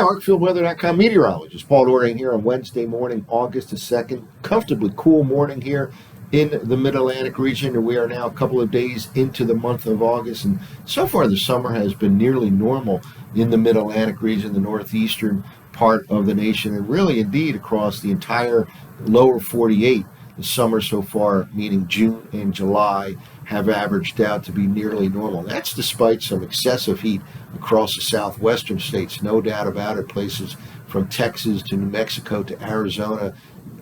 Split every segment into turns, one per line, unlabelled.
Hi, Arcfieldweather.com meteorologist Paul Dorian here on Wednesday morning, August the 2nd. Comfortably cool morning here in the Mid-Atlantic region, and we are now a couple of days into the month of August, and so far the summer has been nearly normal in the Mid-Atlantic region, the northeastern part of the nation, and really indeed across the entire lower 48. The summer so far, meaning June and July, have averaged out to be nearly normal. That's despite some excessive heat across the southwestern states, no doubt about it. Places from Texas to New Mexico to Arizona,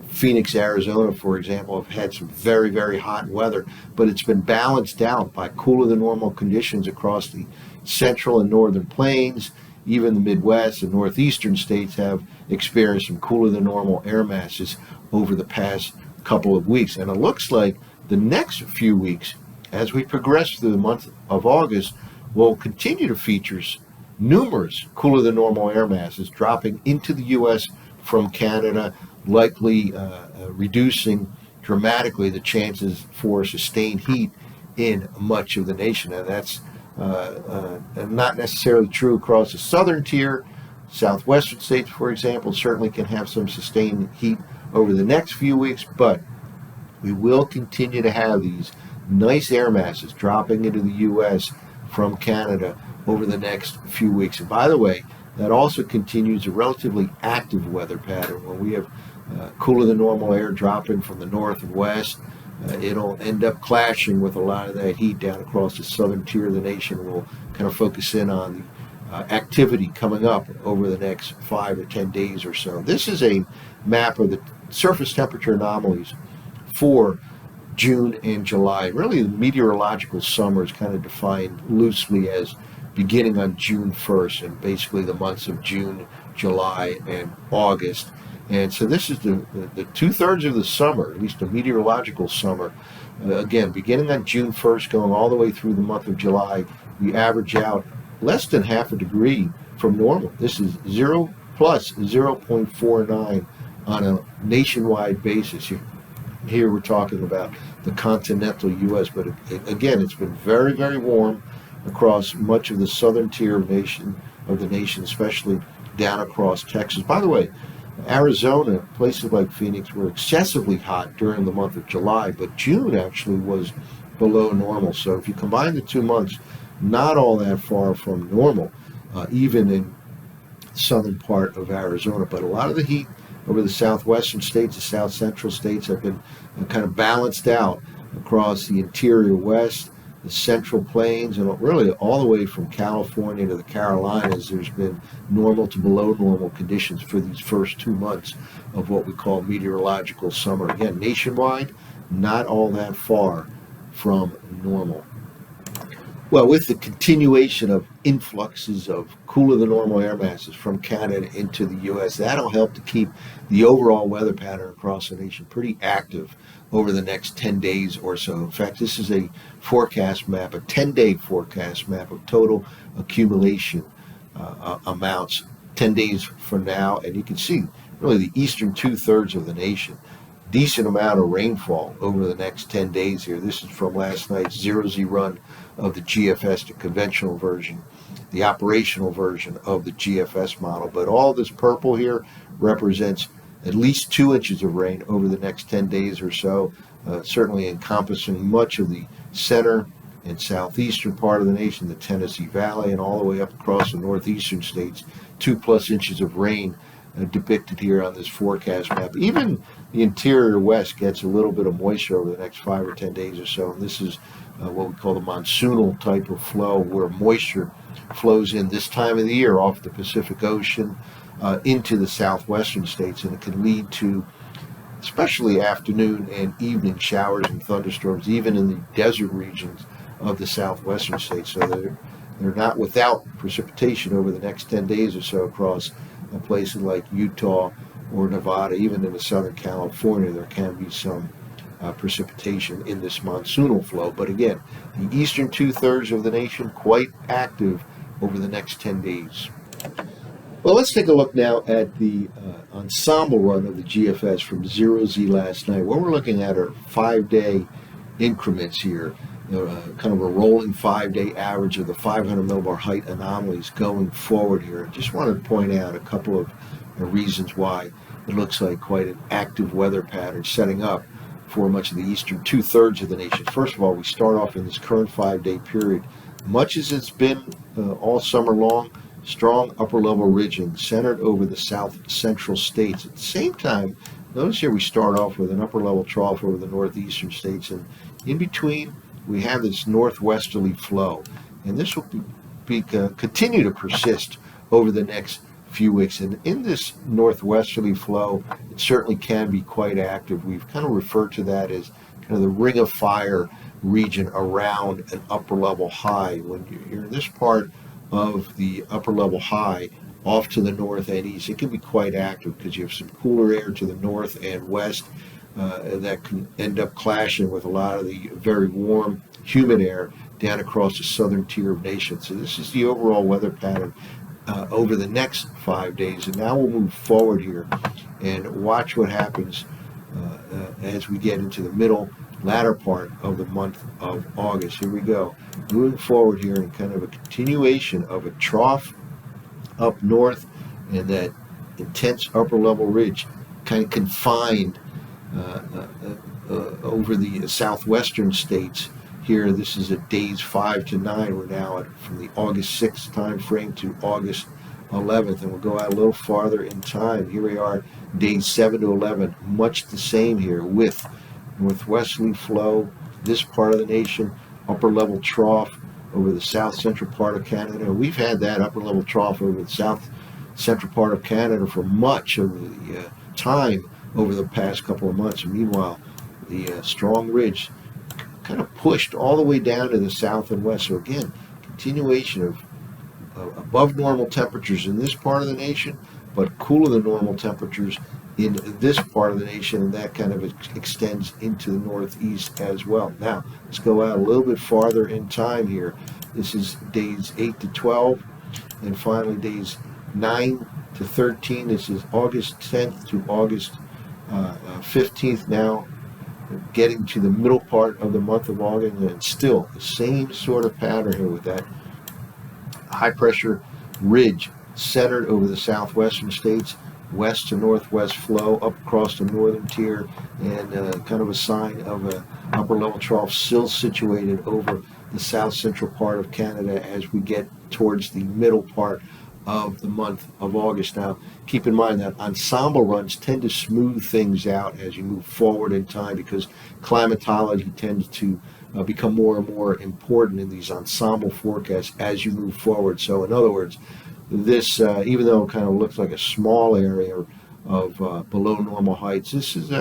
Phoenix, Arizona, for example, have had some very, very hot weather, but it's been balanced out by cooler than normal conditions across the central and northern plains. Even the Midwest and northeastern states have experienced some cooler than normal air masses over the past couple of weeks. And it looks like the next few weeks, as we progress through the month of August, will continue to feature numerous cooler than normal air masses dropping into the U.S. from Canada, likely reducing dramatically the chances for sustained heat in much of the nation. And that's not necessarily true across the southern tier. Southwestern states, for example, certainly can have some sustained heat over the next few weeks, but we will continue to have these nice air masses dropping into the U.S. from Canada over the next few weeks. And by the way, that also continues a relatively active weather pattern where we have cooler than normal air dropping from the north and west. It'll end up clashing with a lot of that heat down across the southern tier of the nation. We'll kind of focus in on the activity coming up over the next 5 or 10 days or so. This is a map of the surface temperature anomalies for June and July. Really, the meteorological summer is kind of defined loosely as beginning on June 1st, and basically the months of June, July, and August. And so this is the two-thirds of the summer, at least the meteorological summer. Again, beginning on June 1st, going all the way through the month of July, we average out less than half a degree from normal. This is 0 plus 0.49 on a nationwide basis. Here we're talking about the continental U.S., but again, it's been very, very warm across much of the southern tier of the nation, especially down across Texas. By the way, Arizona, places like Phoenix, were excessively hot during the month of July, but June actually was below normal. So if you combine the 2 months, not all that far from normal, even in the southern part of Arizona. But a lot of the heat over the southwestern states, the south central states, have been kind of balanced out across the interior west, the central plains, and really all the way from California to the Carolinas. There's been normal to below normal conditions for these first 2 months of what we call meteorological summer. Again, nationwide, not all that far from normal. Well, with the continuation of influxes of cooler than normal air masses from Canada into the U.S., that'll help to keep the overall weather pattern across the nation pretty active over the next 10 days or so. In fact, this is a forecast map, a 10-day forecast map of total accumulation amounts 10 days from now, and you can see really the eastern two-thirds of the nation. Decent amount of rainfall over the next 10 days here. This is from last night's zero-Z run of the GFS, the conventional version, the operational version of the GFS model. But all this purple here represents at least 2 inches of rain over the next 10 days or so, certainly encompassing much of the center and southeastern part of the nation, the Tennessee Valley, and all the way up across the northeastern states. 2+ inches of rain depicted here on this forecast map. Even the interior west gets a little bit of moisture over the next 5 or 10 days or so. And this is what we call the monsoonal type of flow, where moisture flows in this time of the year off the Pacific Ocean into the southwestern states, and it can lead to especially afternoon and evening showers and thunderstorms, even in the desert regions of the southwestern states. So they're not without precipitation over the next 10 days or so across places like Utah or Nevada. Even in the southern California, there can be some precipitation in this monsoonal flow. But again, the eastern two-thirds of the nation quite active over the next 10 days. Well, let's take a look now at the ensemble run of the GFS from zero-Z last night. What we're looking at are 5-day increments here. kind of a rolling 5-day average of the 500 millibar height anomalies going forward here. I just wanted to point out a couple of reasons why it looks like quite an active weather pattern setting up for much of the eastern two-thirds of the nation. First of all, we start off in this current 5-day period. Much as it's been all summer long, strong upper-level ridging centered over the south central states. At the same time, notice here we start off with an upper-level trough over the northeastern states, and in between we have this northwesterly flow, and this will continue to persist over the next few weeks. And in this northwesterly flow, it certainly can be quite active. We've kind of referred to that as kind of the ring of fire region around an upper level high. When you're in this part of the upper level high off to the north and east, it can be quite active because you have some cooler air to the north and west that can end up clashing with a lot of the very warm, humid air down across the southern tier of nations. So this is the overall weather pattern over the next 5 days. And now we'll move forward here and watch what happens as we get into the latter part of the month of August. Here we go. Moving forward here in kind of a continuation of a trough up north and that intense upper level ridge kind of confined over the southwestern states. Here, this is at days 5 to 9. We're now from the August 6th time frame to August 11th, and we'll go out a little farther in time. Here we are, days 7 to 11. Much the same here with northwesterly flow, this part of the nation, upper level trough over the south central part of Canada. We've had that upper level trough over the south central part of Canada for much of the time over the past couple of months. And meanwhile, the strong ridge kind of pushed all the way down to the south and west. So again, continuation of above normal temperatures in this part of the nation, but cooler than normal temperatures in this part of the nation, and that kind of extends into the northeast as well. Now, let's go out a little bit farther in time here. This is days 8 to 12, and finally days 9 to 13. This is August 10th to August 15th now, getting to the middle part of the month of August, and still the same sort of pattern here with that high pressure ridge centered over the southwestern states, west to northwest flow up across the northern tier, and kind of a sign of an upper level trough still situated over the south central part of Canada as we get towards the middle part of the month of August. Now, keep in mind that ensemble runs tend to smooth things out as you move forward in time because climatology tends to become more and more important in these ensemble forecasts as you move forward. So in other words, this, even though it kind of looks like a small area of below normal heights, this is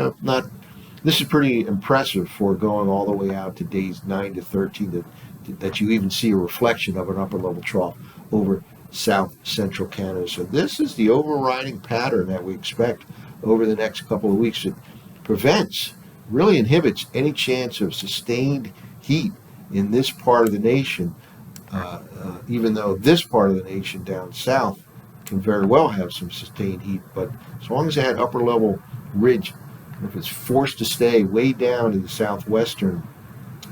pretty impressive for going all the way out to days 9 to 13 that you even see a reflection of an upper level trough over south central Canada. So this is the overriding pattern that we expect over the next couple of weeks. It really inhibits any chance of sustained heat in this part of the nation, even though this part of the nation down south can very well have some sustained heat. But as long as that upper level ridge, if it's forced to stay way down in the southwestern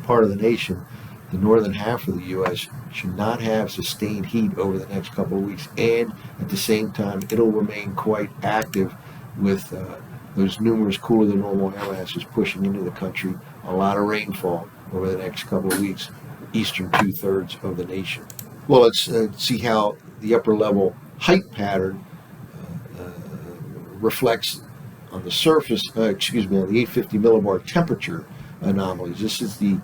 part of the nation, the northern half of the U.S. should not have sustained heat over the next couple of weeks, and at the same time it'll remain quite active with those numerous cooler than normal air masses pushing into the country. A lot of rainfall over the next couple of weeks, eastern two-thirds of the nation. Well, let's see how the upper level height pattern reflects on the surface, on the 850 millibar temperature anomalies. This is the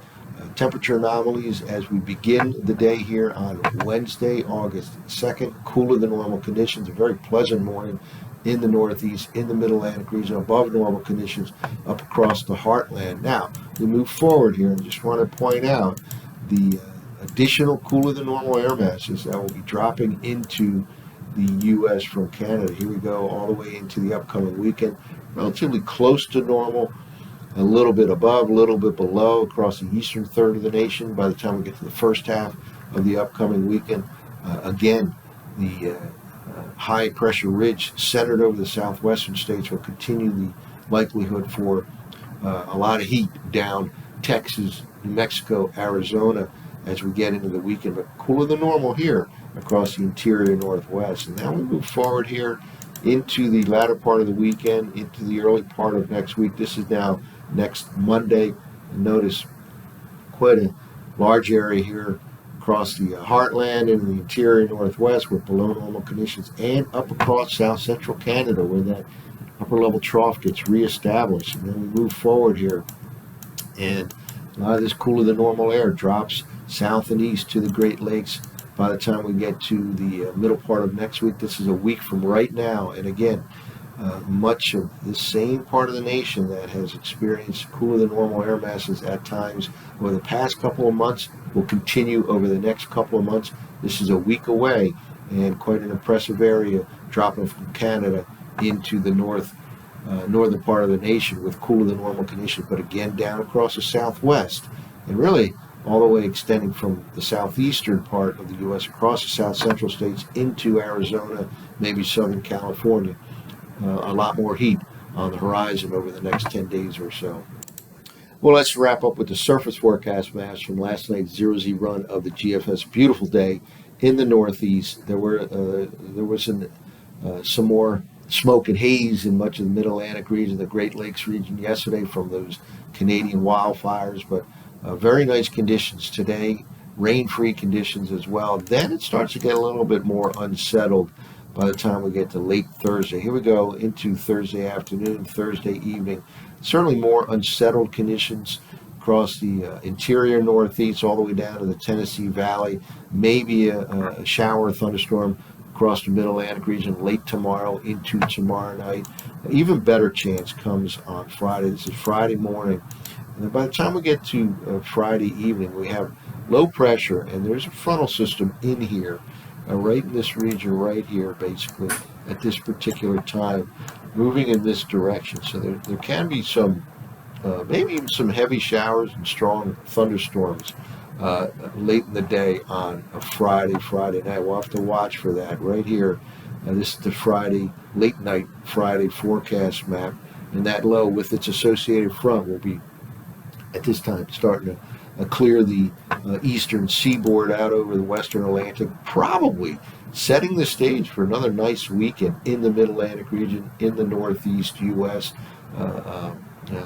temperature anomalies as we begin the day here on Wednesday, August 2nd. Cooler than normal conditions, a very pleasant morning in the northeast, in the mid-Atlantic region, above normal conditions up across the heartland. Now, we move forward here and just want to point out the additional cooler than normal air masses that will be dropping into the U.S. from Canada. Here we go all the way into the upcoming weekend. Relatively close to normal, a little bit above, a little bit below across the eastern third of the nation by the time we get to the first half of the upcoming weekend. Again, the high pressure ridge centered over the southwestern states will continue the likelihood for a lot of heat down Texas, New Mexico, Arizona as we get into the weekend, but cooler than normal here across the interior Northwest. And now we move forward here into the latter part of the weekend, into the early part of next week. This is now next Monday. And notice quite a large area here across the heartland and the interior Northwest with below normal conditions, and up across south central Canada where that upper level trough gets reestablished. And then we move forward here, and a lot of this cooler than normal air drops south and east to the Great Lakes by the time we get to the middle part of next week. This is a week from right now, and again, much of the same part of the nation that has experienced cooler than normal air masses at times over the past couple of months will continue over the next couple of months. This is a week away, and quite an impressive area dropping from Canada into the northern part of the nation with cooler than normal conditions, but again down across the southwest, and really all the way extending from the southeastern part of the U.S. across the south central states into Arizona, maybe Southern California. A lot more heat on the horizon over the next 10 days or so. Well, let's wrap up with the surface forecast maps from last night's 0Z run of the GFS. Beautiful day in the Northeast. There was some more smoke and haze in much of the Mid-Atlantic region, the Great Lakes region yesterday from those Canadian wildfires, but very nice conditions today, rain-free conditions as well. Then it starts to get a little bit more unsettled by the time we get to late Thursday. Here we go into Thursday afternoon, Thursday evening. Certainly more unsettled conditions across the interior Northeast all the way down to the Tennessee Valley. Maybe a shower or thunderstorm across the Mid-Atlantic region late tomorrow into tomorrow night. Even better chance comes on Friday. This is Friday morning. And then by the time we get to Friday evening, we have low pressure, and there's a frontal system in here, right in this region right here, basically, at this particular time, moving in this direction. So there can be some, maybe even some heavy showers and strong thunderstorms late in the day on a Friday night. We'll have to watch for that right here. This is the Friday, late night Friday forecast map, and that low with its associated front will be at this time starting to clear the eastern seaboard out over the western Atlantic, probably setting the stage for another nice weekend in the Mid-Atlantic region, in the Northeast U.S.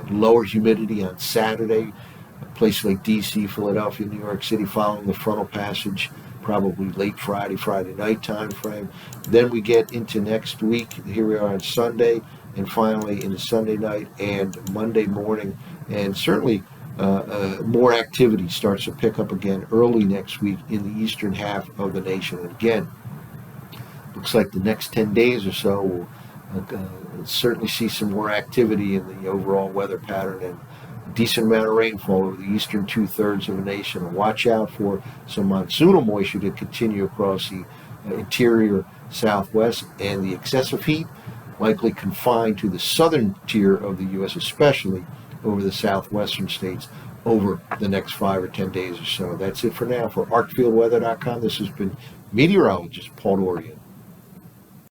Lower humidity on Saturday, places like D.C., Philadelphia, New York City following the frontal passage, probably late Friday night time frame. Then we get into next week. Here we are on Sunday, and finally into Sunday night and Monday morning, and certainly more activity starts to pick up again early next week in the eastern half of the nation. And again, looks like the next 10 days or so will certainly see some more activity in the overall weather pattern, and a decent amount of rainfall over the eastern two-thirds of the nation. And watch out for some monsoonal moisture to continue across the interior southwest, and the excessive heat likely confined to the southern tier of the U.S., especially over the southwestern states over the next 5 or 10 days or so. That's it for now. For ArcfieldWeather.com, this has been meteorologist Paul Dorian.